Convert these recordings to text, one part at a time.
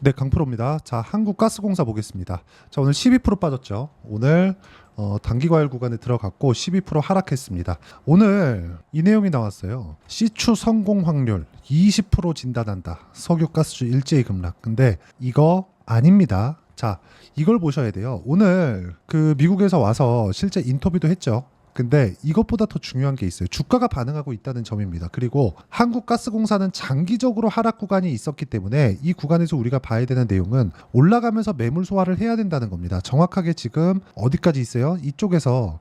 네, 강프로입니다. 자, 한국가스공사 보겠습니다. 자, 오늘 12% 빠졌죠. 오늘 단기과열 구간에 들어갔고 12% 하락했습니다. 오늘 이 내용이 나왔어요. 시추 성공 확률 20% 진단한다. 석유가스주 일제히 급락. 근데 이거 아닙니다. 자, 이걸 보셔야 돼요. 오늘 그 미국에서 와서 실제 인터뷰도 했죠. 근데 이것보다 더 중요한 게 있어요. 주가가 반응하고 있다는 점입니다. 그리고 한국가스공사는 장기적으로 하락 구간이 있었기 때문에 이 구간에서 우리가 봐야 되는 내용은 올라가면서 매물 소화를 해야 된다는 겁니다. 정확하게 지금 어디까지 있어요? 이쪽에서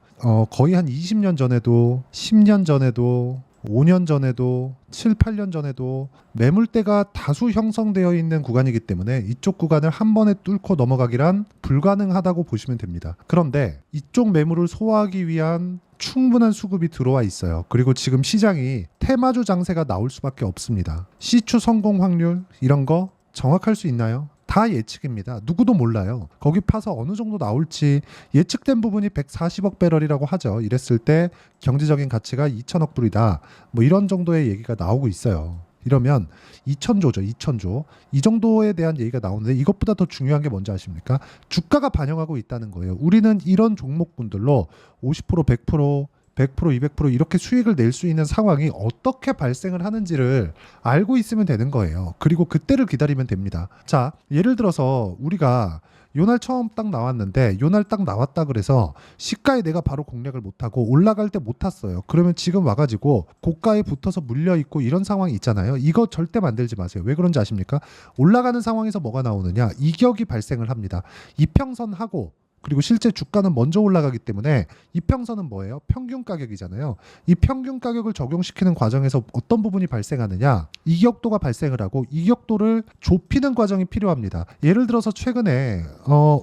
거의 한 20년 전에도 10년 전에도 5년 전에도 7, 8년 전에도 매물대가 다수 형성되어 있는 구간이기 때문에 이쪽 구간을 한 번에 뚫고 넘어가기란 불가능하다고 보시면 됩니다. 그런데 이쪽 매물을 소화하기 위한 충분한 수급이 들어와 있어요. 그리고 지금 시장이 테마주 장세가 나올 수밖에 없습니다. 시추 성공 확률 이런 거 정확할 수 있나요? 다 예측입니다. 누구도 몰라요. 거기 파서 어느 정도 나올지 예측된 부분이 140억 배럴이라고 하죠. 이랬을 때 경제적인 가치가 2천억 불이다. 뭐 이런 정도의 얘기가 나오고 있어요. 이러면 2천조죠. 2천조. 이 정도에 대한 얘기가 나오는데 이것보다 더 중요한 게 뭔지 아십니까? 주가가 반영하고 있다는 거예요. 우리는 이런 종목군들로 50%, 100%, 100%, 200% 이렇게 수익을 낼 수 있는 상황이 어떻게 발생을 하는지를 알고 있으면 되는 거예요. 그리고 그때를 기다리면 됩니다. 자, 예를 들어서 우리가 요날 처음 딱 나왔는데 요날 딱 나왔다 그래서 시가에 내가 바로 공략을 못하고 올라갈 때 못 탔어요. 그러면 지금 와가지고 고가에 붙어서 물려있고 이런 상황이 있잖아요. 이거 절대 만들지 마세요. 왜 그런지 아십니까? 올라가는 상황에서 뭐가 나오느냐? 이격이 발생을 합니다. 이평선하고 그리고 실제 주가는 먼저 올라가기 때문에 이평선은 뭐예요? 평균 가격이잖아요. 이 평균 가격을 적용시키는 과정에서 어떤 부분이 발생하느냐? 이격도가 발생을 하고 이격도를 좁히는 과정이 필요합니다. 예를 들어서 최근에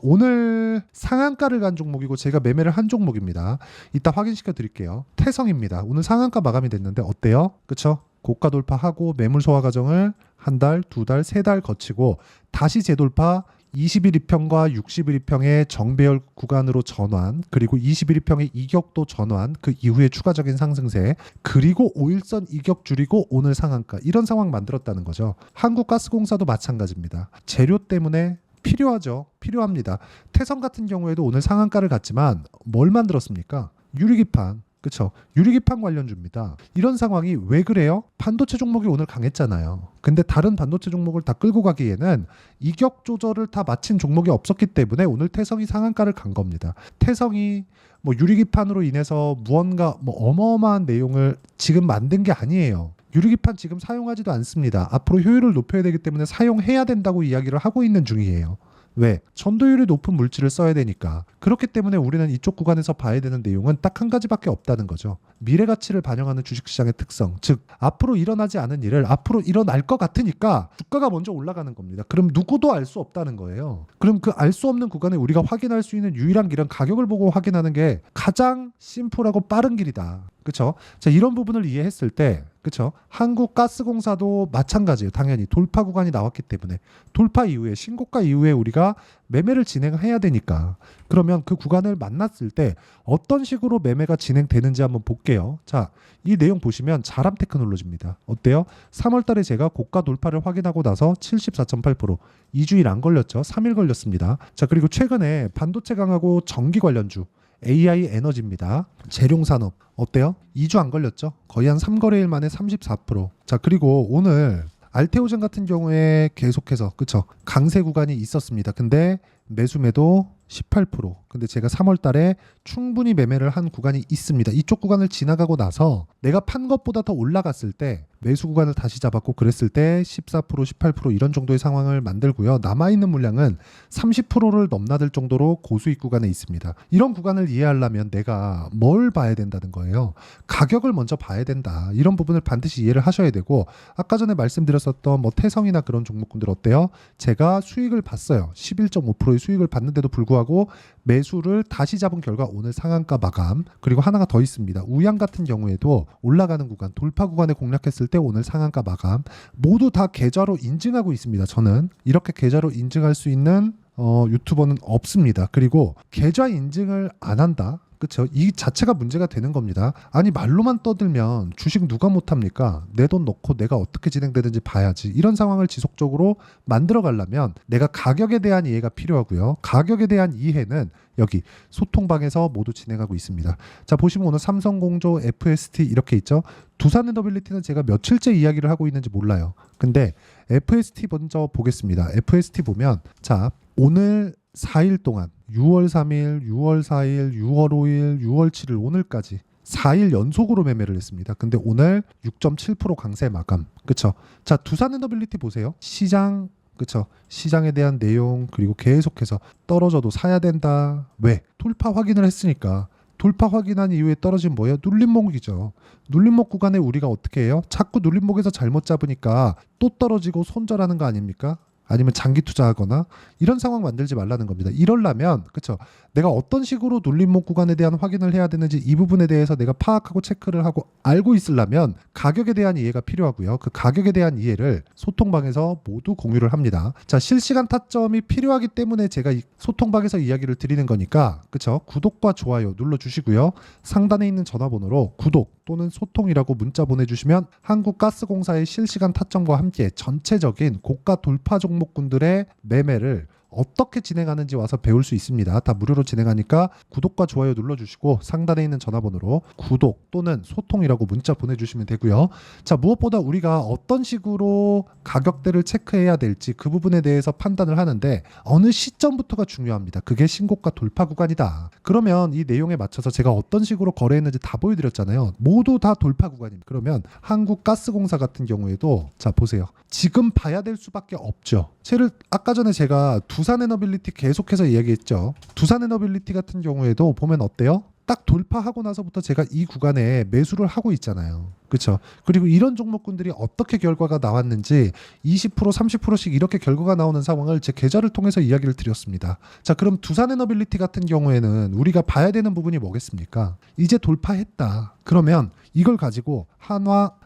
오늘 상한가를 간 종목이고 제가 매매를 한 종목입니다. 이따 확인시켜 드릴게요. 태성입니다. 오늘 상한가 마감이 됐는데 어때요? 그쵸? 고가 돌파하고 매물 소화 과정을 한 달, 두 달, 세 달 거치고 다시 재돌파 21일평과 61일평의 정배열 구간으로 전환, 그리고 21일평의 이격도 전환, 그 이후에 추가적인 상승세, 그리고 5일선 이격 줄이고 오늘 상한가, 이런 상황 만들었다는 거죠. 한국가스공사도 마찬가지입니다. 재료 때문에 필요하죠. 필요합니다. 태성 같은 경우에도 오늘 상한가를 갔지만 뭘 만들었습니까? 유리기판. 그쵸? 유리기판 관련주입니다. 이런 상황이 왜 그래요? 반도체 종목이 오늘 강했잖아요. 근데 다른 반도체 종목을 다 끌고 가기에는 이격 조절을 다 마친 종목이 없었기 때문에 오늘 태성이 상한가를 간 겁니다. 태성이 뭐 유리기판으로 인해서 무언가 뭐 어마어마한 내용을 지금 만든 게 아니에요. 유리기판 지금 사용하지도 않습니다. 앞으로 효율을 높여야 되기 때문에 사용해야 된다고 이야기를 하고 있는 중이에요. 왜? 전도율이 높은 물질을 써야 되니까. 그렇기 때문에 우리는 이쪽 구간에서 봐야 되는 내용은 딱 한 가지밖에 없다는 거죠. 미래 가치를 반영하는 주식시장의 특성. 즉, 앞으로 일어나지 않은 일을 앞으로 일어날 것 같으니까 주가가 먼저 올라가는 겁니다. 그럼 누구도 알 수 없다는 거예요. 그럼 그 알 수 없는 구간에 우리가 확인할 수 있는 유일한 길은 가격을 보고 확인하는 게 가장 심플하고 빠른 길이다. 그렇죠? 자, 이런 부분을 이해했을 때 그렇죠? 한국가스공사도 마찬가지예요. 당연히 돌파 구간이 나왔기 때문에 돌파 이후에 신고가 이후에 우리가 매매를 진행해야 되니까 그러면 그 구간을 만났을 때 어떤 식으로 매매가 진행되는지 한번 볼게요. 자, 이 내용 보시면 자람 테크놀로지입니다. 어때요? 3월 달에 제가 고가 돌파를 확인하고 나서 74.8% 2주일 안 걸렸죠. 3일 걸렸습니다. 자, 그리고 최근에 반도체 강하고 전기 관련주 AI 에너지입니다. 재룡산업 어때요? 2주 안 걸렸죠? 거의 한 3거래일 만에 34%. 자, 그리고 오늘 알테오젠 같은 경우에 계속해서 그쵸? 강세 구간이 있었습니다. 근데 매수매도 18%. 근데 제가 3월 달에 충분히 매매를 한 구간이 있습니다. 이쪽 구간을 지나가고 나서 내가 판 것보다 더 올라갔을 때 매수 구간을 다시 잡았고 그랬을 때 14%, 18% 이런 정도의 상황을 만들고요. 남아있는 물량은 30%를 넘나들 정도로 고수익 구간에 있습니다. 이런 구간을 이해하려면 내가 뭘 봐야 된다는 거예요. 가격을 먼저 봐야 된다. 이런 부분을 반드시 이해를 하셔야 되고 아까 전에 말씀드렸었던 뭐 태성이나 그런 종목군들 어때요? 제가 수익을 봤어요. 11.5%의 수익을 봤는데도 불구하고 매수를 다시 잡은 결과 오늘 상한가 마감. 그리고 하나가 더 있습니다. 우양 같은 경우에도 올라가는 구간, 돌파 구간에 공략했을 때 오늘 상한가 마감. 모두 다 계좌로 인증하고 있습니다. 저는 이렇게 계좌로 인증할 수 있는 유튜버는 없습니다. 그리고 계좌 인증을 안 한다? 그쵸? 이 자체가 문제가 되는 겁니다. 아니 말로만 떠들면 주식 누가 못합니까? 내 돈 넣고 내가 어떻게 진행되는지 봐야지. 이런 상황을 지속적으로 만들어 가려면 내가 가격에 대한 이해가 필요하고요. 가격에 대한 이해는 여기 소통방에서 모두 진행하고 있습니다. 자, 보시면 오늘 삼성공조, FST 이렇게 있죠. 두산에너빌리티는 제가 며칠째 이야기를 하고 있는지 몰라요. 근데 FST 먼저 보겠습니다. FST 보면 자, 오늘 4일 동안 6월 3일, 6월 4일, 6월 5일, 6월 7일 오늘까지 4일 연속으로 매매를 했습니다. 근데 오늘 6.7% 강세 마감. 그쵸? 자, 두산에너빌리티 보세요. 시장 그쵸? 시장에 대한 내용 그리고 계속해서 떨어져도 사야 된다. 왜? 돌파 확인을 했으니까. 돌파 확인한 이후에 떨어진 뭐예요? 눌림목이죠. 눌림목 구간에 우리가 어떻게 해요? 자꾸 눌림목에서 잘못 잡으니까 또 떨어지고 손절하는 거 아닙니까? 아니면 장기 투자하거나 이런 상황 만들지 말라는 겁니다. 이러려면 그렇죠. 내가 어떤 식으로 눌림목 구간에 대한 확인을 해야 되는지 이 부분에 대해서 내가 파악하고 체크를 하고 알고 있으려면 가격에 대한 이해가 필요하고요. 그 가격에 대한 이해를 소통방에서 모두 공유를 합니다. 자, 실시간 타점이 필요하기 때문에 제가 이 소통방에서 이야기를 드리는 거니까 그렇죠. 구독과 좋아요 눌러주시고요. 상단에 있는 전화번호로 구독 또는 소통이라고 문자 보내주시면 한국가스공사의 실시간 타점과 함께 전체적인 고가 돌파 종목군들의 매매를 어떻게 진행하는지 와서 배울 수 있습니다. 다 무료로 진행하니까 구독과 좋아요 눌러주시고 상단에 있는 전화번호로 구독 또는 소통이라고 문자 보내주시면 되고요. 자, 무엇보다 우리가 어떤 식으로 가격대를 체크해야 될지 그 부분에 대해서 판단을 하는데 어느 시점부터가 중요합니다. 그게 신고가 돌파 구간이다. 그러면 이 내용에 맞춰서 제가 어떤 식으로 거래했는지 다 보여드렸잖아요. 모두 다 돌파 구간입니다. 그러면 한국가스공사 같은 경우에도 자 보세요. 지금 봐야 될 수밖에 없죠. 아까 전에 제가 두산에너빌리티 계속해서 이야기했죠. 두산에너빌리티 같은 경우에도 보면 어때요? 딱 돌파하고 나서부터 제가 이 구간에 매수를 하고 있잖아요. 그렇죠? 그리고 이런 종목군들이 어떻게 결과가 나왔는지 20% 30%씩 이렇게 결과가 나오는 상황을 제 계좌를 통해서 이야기를 드렸습니다. 자, 그럼 두산에너빌리티 같은 경우에는 우리가 봐야 되는 부분이 뭐겠습니까? 이제 돌파했다. 그러면 이걸 가지고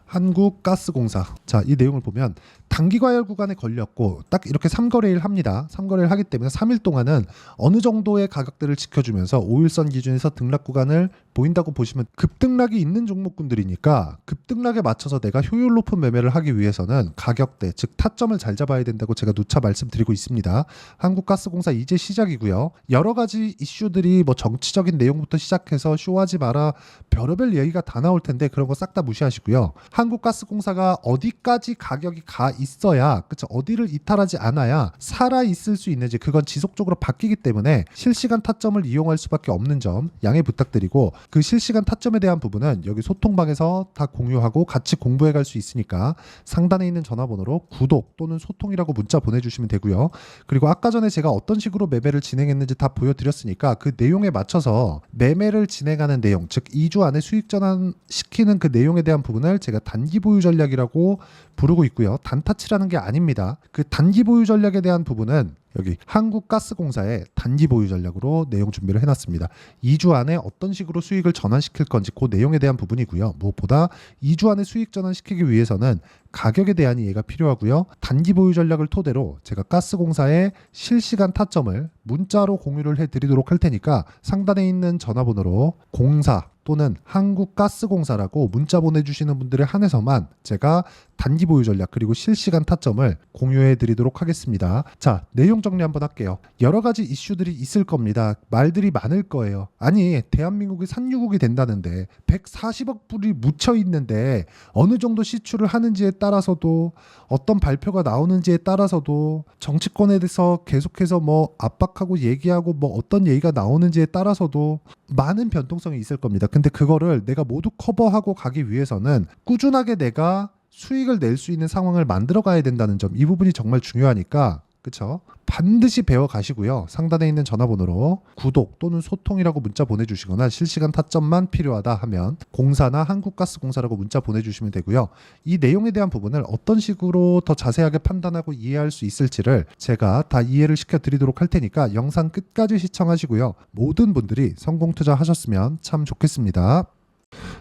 한국가스공사 자, 이 내용을 보면 단기 과열 구간에 걸렸고 딱 이렇게 3거래일 합니다. 3거래일 하기 때문에 3일 동안은 어느 정도의 가격대를 지켜주면서 5일선 기준에서 등락 구간을 보인다고 보시면 급등락이 있는 종목군들이니까 급등락에 맞춰서 내가 효율 높은 매매를 하기 위해서는 가격대 즉 타점을 잘 잡아야 된다고 제가 누차 말씀드리고 있습니다. 한국가스공사 이제 시작이고요. 여러 가지 이슈들이 뭐 정치적인 내용부터 시작해서 쇼하지 마라 별의별 얘기가 다 나올 텐데 그런 거 싹 다 무시하시고요. 한국가스공사가 어디까지 가격이 가 있어야 그쵸 어디를 이탈하지 않아야 살아 있을 수 있는지 그건 지속적으로 바뀌기 때문에 실시간 타점을 이용할 수밖에 없는 점 양해 부탁드리고 그 실시간 타점에 대한 부분은 여기 소통방에서 다 공유하고 같이 공부해 갈 수 있으니까 상단에 있는 전화번호로 구독 또는 소통이라고 문자 보내주시면 되고요. 그리고 아까 전에 제가 어떤 식으로 매매를 진행했는지 다 보여드렸으니까 그 내용에 맞춰서 매매를 진행하는 내용 즉 2주 안에 수익 전환 시키는 그 내용에 대한 부분을 제가 단기 보유 전략이라고 부르고 있고요. 단타치라는 게 아닙니다. 그 단기 보유 전략에 대한 부분은 여기 한국가스공사의 단기 보유 전략으로 내용 준비를 해놨습니다. 2주 안에 어떤 식으로 수익을 전환시킬 건지 그 내용에 대한 부분이고요. 무엇보다 2주 안에 수익 전환시키기 위해서는 가격에 대한 이해가 필요하고요. 단기 보유 전략을 토대로 제가 가스공사의 실시간 타점을 문자로 공유를 해드리도록 할 테니까 상단에 있는 전화번호로 공사 또는 한국가스공사라고 문자 보내주시는 분들에 한해서만 제가 단기 보유 전략 그리고 실시간 타점을 공유해 드리도록 하겠습니다. 자, 내용 정리 한번 할게요. 여러 가지 이슈들이 있을 겁니다. 말들이 많을 거예요. 아니, 대한민국이 산유국이 된다는데 140억 불이 묻혀 있는데 어느 정도 시추를 하는지에 따라서도 어떤 발표가 나오는지에 따라서도 정치권에 대해서 계속해서 뭐 압박하고 얘기하고 뭐 어떤 얘기가 나오는지에 따라서도 많은 변동성이 있을 겁니다. 근데 그거를 내가 모두 커버하고 가기 위해서는 꾸준하게 내가 수익을 낼 수 있는 상황을 만들어 가야 된다는 점, 이 부분이 정말 중요하니까 그쵸? 반드시 배워 가시고요. 상단에 있는 전화번호로 구독 또는 소통이라고 문자 보내주시거나 실시간 타점만 필요하다 하면 공사나 한국가스공사라고 문자 보내주시면 되고요. 이 내용에 대한 부분을 어떤 식으로 더 자세하게 판단하고 이해할 수 있을지를 제가 다 이해를 시켜드리도록 할 테니까 영상 끝까지 시청하시고요. 모든 분들이 성공 투자하셨으면 참 좋겠습니다.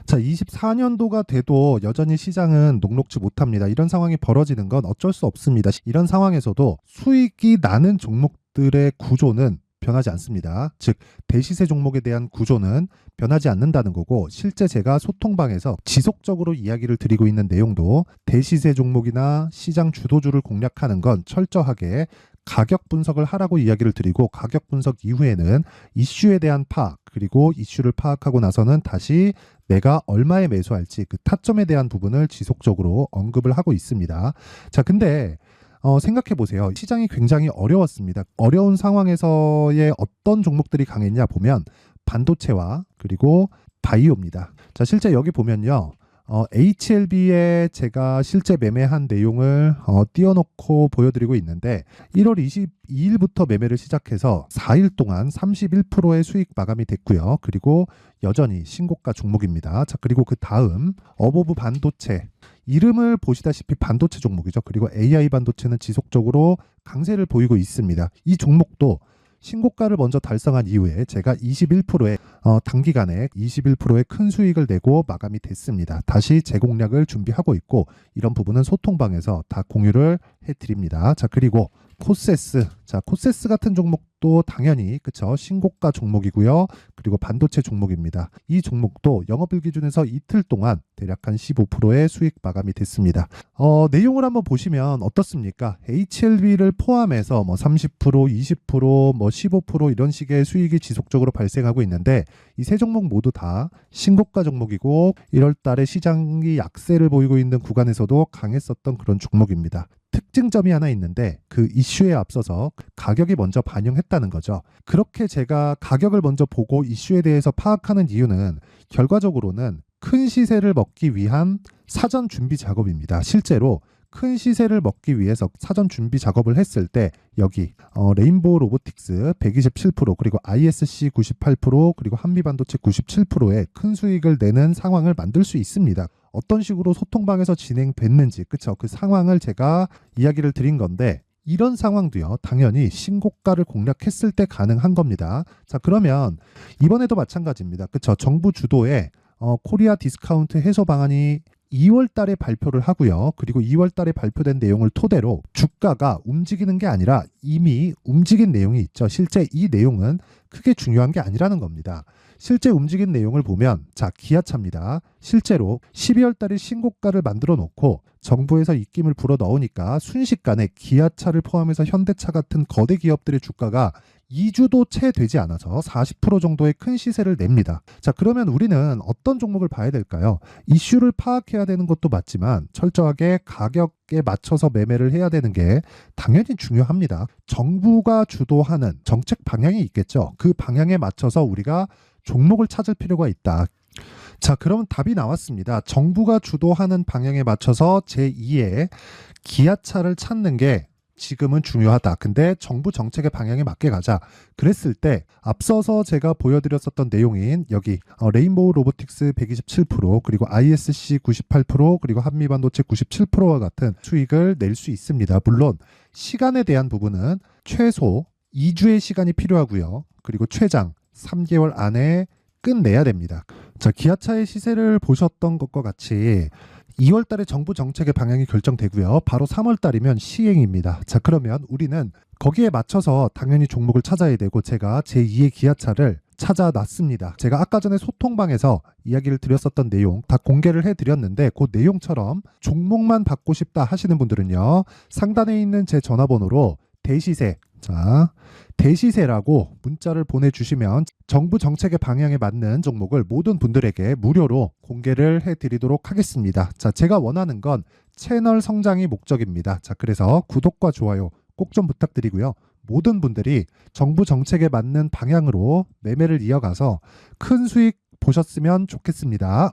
자, 24년도가 돼도 여전히 시장은 녹록지 못합니다. 이런 상황이 벌어지는 건 어쩔 수 없습니다. 이런 상황에서도 수익이 나는 종목들의 구조는 변하지 않습니다. 즉 대시세 종목에 대한 구조는 변하지 않는다는 거고, 실제 제가 소통방에서 지속적으로 이야기를 드리고 있는 내용도 대시세 종목이나 시장 주도주를 공략하는 건 철저하게 가격 분석을 하라고 이야기를 드리고, 가격 분석 이후에는 이슈에 대한 파악, 그리고 이슈를 파악하고 나서는 다시 내가 얼마에 매수할지 그 타점에 대한 부분을 지속적으로 언급을 하고 있습니다. 자, 근데 생각해 보세요. 시장이 굉장히 어려웠습니다. 어려운 상황에서의 어떤 종목들이 강했냐 보면 반도체와 그리고 바이오입니다. 자, 실제 여기 보면요. HLB에 제가 실제 매매한 내용을 띄워놓고 보여드리고 있는데, 1월 22일부터 매매를 시작해서 4일 동안 31%의 수익 마감이 됐고요. 그리고 여전히 신고가 종목입니다. 자, 그리고 그 다음 어보브 반도체, 이름을 보시다시피 반도체 종목이죠. 그리고 AI 반도체는 지속적으로 강세를 보이고 있습니다. 이 종목도 신고가를 먼저 달성한 이후에 제가 21%의 단기간에 21%의 큰 수익을 내고 마감이 됐습니다. 다시 재공략을 준비하고 있고, 이런 부분은 소통방에서 다 공유를 해드립니다. 자, 그리고 코세스. 자, 코세스 같은 종목도 당연히 그쵸, 신고가 종목이고요. 그리고 반도체 종목입니다. 이 종목도 영업일 기준에서 이틀 동안 대략 한 15%의 수익 마감이 됐습니다. 내용을 한번 보시면 어떻습니까? HLB를 포함해서 뭐 30%, 20%, 뭐 15% 이런 식의 수익이 지속적으로 발생하고 있는데, 이 세 종목 모두 다 신고가 종목이고 1월 달에 시장이 약세를 보이고 있는 구간에서도 강했었던 그런 종목입니다. 특징점이 하나 있는데, 그 이슈에 앞서서 가격이 먼저 반영했다는 거죠. 그렇게 제가 가격을 먼저 보고 이슈에 대해서 파악하는 이유는 결과적으로는 큰 시세를 먹기 위한 사전 준비 작업입니다. 실제로 큰 시세를 먹기 위해서 사전 준비 작업을 했을 때 여기 레인보우 로보틱스 127%, 그리고 ISC 98%, 그리고 한미반도체 97%의 큰 수익을 내는 상황을 만들 수 있습니다. 어떤 식으로 소통방에서 진행됐는지, 그쵸? 그 상황을 제가 이야기를 드린 건데, 이런 상황도요, 당연히 신고가를 공략했을 때 가능한 겁니다. 자, 그러면 이번에도 마찬가지입니다. 그쵸? 정부 주도의 코리아 디스카운트 해소 방안이 2월 달에 발표를 하고요. 그리고 2월 달에 발표된 내용을 토대로 주가가 움직이는 게 아니라 이미 움직인 내용이 있죠. 실제 이 내용은 크게 중요한 게 아니라는 겁니다. 실제 움직인 내용을 보면, 자, 기아차입니다. 실제로 12월 달에 신고가를 만들어 놓고 정부에서 입김을 불어 넣으니까 순식간에 기아차를 포함해서 현대차 같은 거대 기업들의 주가가 2주도 채 되지 않아서 40% 정도의 큰 시세를 냅니다. 자, 그러면 우리는 어떤 종목을 봐야 될까요? 이슈를 파악해야 되는 것도 맞지만 철저하게 가격에 맞춰서 매매를 해야 되는 게 당연히 중요합니다. 정부가 주도하는 정책 방향이 있겠죠. 그 방향에 맞춰서 우리가 종목을 찾을 필요가 있다. 자, 그럼 답이 나왔습니다. 정부가 주도하는 방향에 맞춰서 제2의 기아차를 찾는 게 지금은 중요하다. 근데 정부 정책의 방향에 맞게 가자. 그랬을 때 앞서서 제가 보여드렸었던 내용인 여기 레인보우 로보틱스 127%, 그리고 ISC 98%, 그리고 한미반도체 97%와 같은 수익을 낼 수 있습니다. 물론 시간에 대한 부분은 최소 2주의 시간이 필요하고요. 그리고 최장 3개월 안에 끝내야 됩니다. 자, 기아차의 시세를 보셨던 것과 같이 2월 달에 정부 정책의 방향이 결정되고요. 바로 3월 달이면 시행입니다. 자, 그러면 우리는 거기에 맞춰서 당연히 종목을 찾아야 되고, 제가 제2의 기아차를 찾아놨습니다. 제가 아까 전에 소통방에서 이야기를 드렸었던 내용 다 공개를 해드렸는데, 그 내용처럼 종목만 받고 싶다 하시는 분들은요, 상단에 있는 제 전화번호로 대시세, 자, 대시세라고 문자를 보내주시면 정부 정책의 방향에 맞는 종목을 모든 분들에게 무료로 공개를 해드리도록 하겠습니다. 자, 제가 원하는 건 채널 성장이 목적입니다. 자, 그래서 구독과 좋아요 꼭 좀 부탁드리고요. 모든 분들이 정부 정책에 맞는 방향으로 매매를 이어가서 큰 수익 보셨으면 좋겠습니다.